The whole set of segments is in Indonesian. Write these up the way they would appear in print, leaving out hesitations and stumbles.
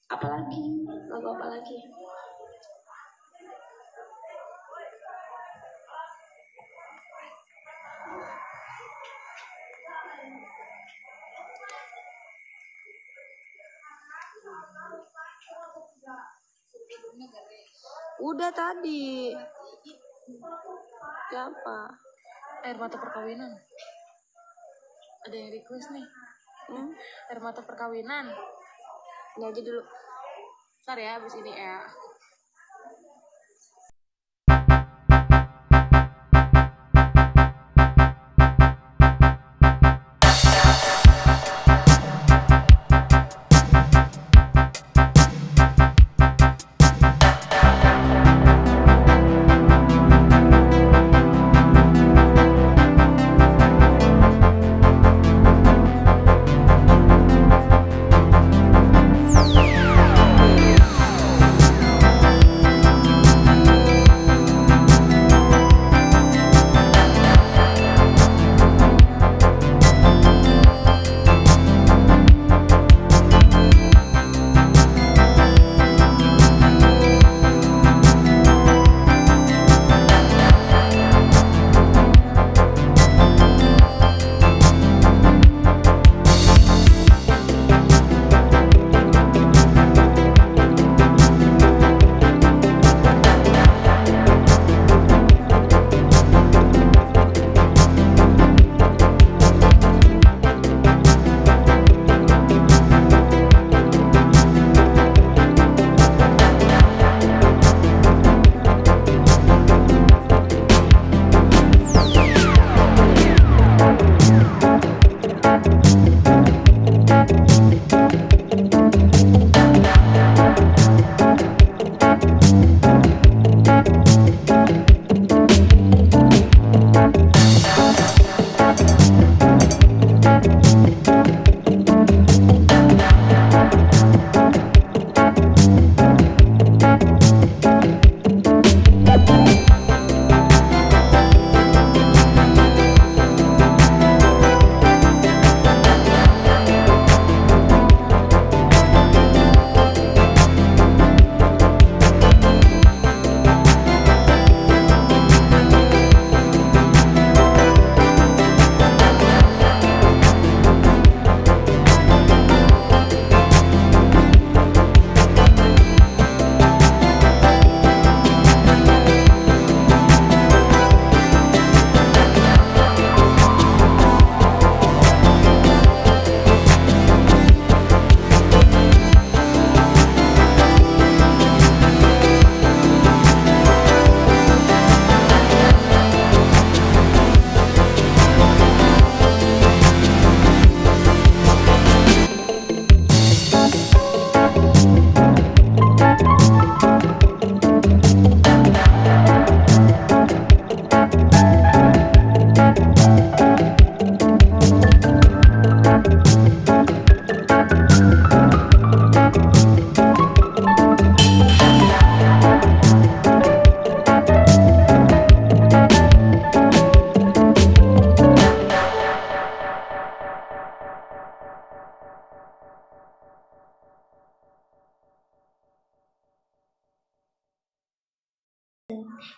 Apalagi? Lagu apa lagi? Udah tadi. Siapa? Air Mata Perkawinan. Ada yang request nih. Air Mata Perkawinan. Ini aja dulu. Ntar ya, abis ini ya.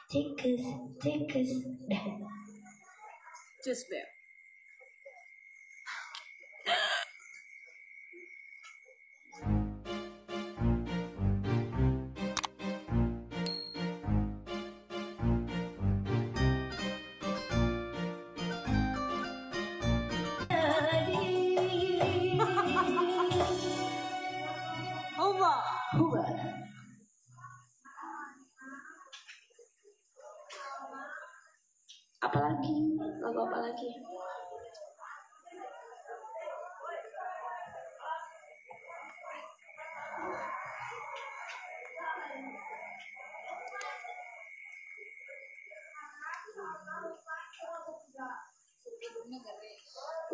Tikus. Just Beb. Huba. Apalagi? Lagu apa lagi?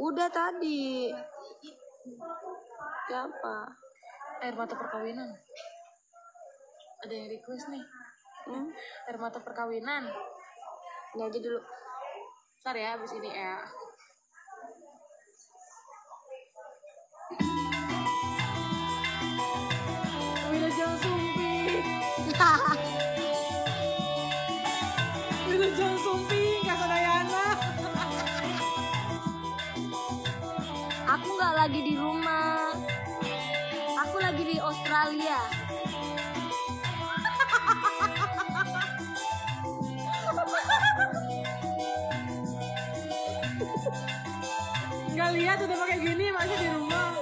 Udah tadi. Siapa? Air Mata Perkawinan. Ada yang request nih. Air Mata Perkawinan. Ini aja dulu. Ntar ya, abis ini ya. Wilujeng Sumping. Wilujeng Sumping Kasadayana. Aku nggak lagi di rumah. Aku lagi di Australia. Nggak lihat udah pakai gini masih di rumah.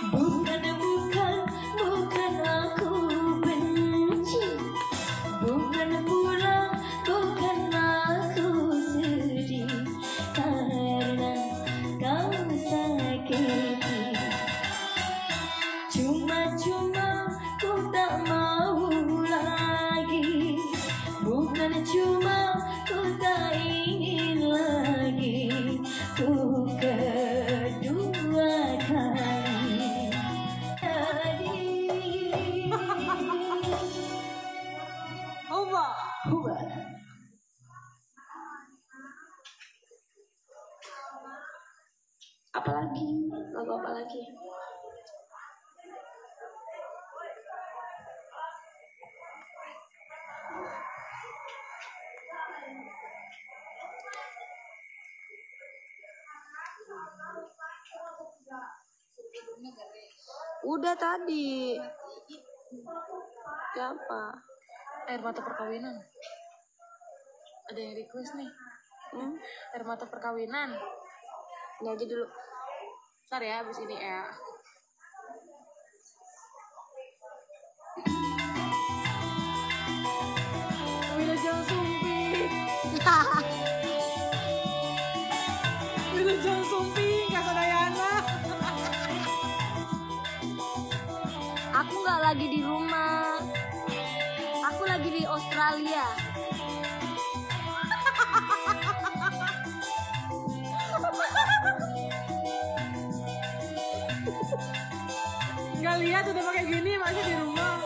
Bukan aku benci. Bukan pula bukan aku sedih. Karena kau sakiti. Cuma ku tak mau lagi. Bukan cuma ku tak ingin lagi. Ku kedua kali tadi. Oba. Hua. Apalagi? Lagu apa lagi? Udah tadi. Siapa? Air mata perkawinan. Ada yang request nih. Air mata perkawinan. Ini aja dulu. Ntar ya abis ini ya. Wilujeng Sumping. Wilujeng Sumping Kasadayana. Aku nggak lagi di rumah. Aku lagi di Australia. Nggak lihat udah pakai gini masih di rumah.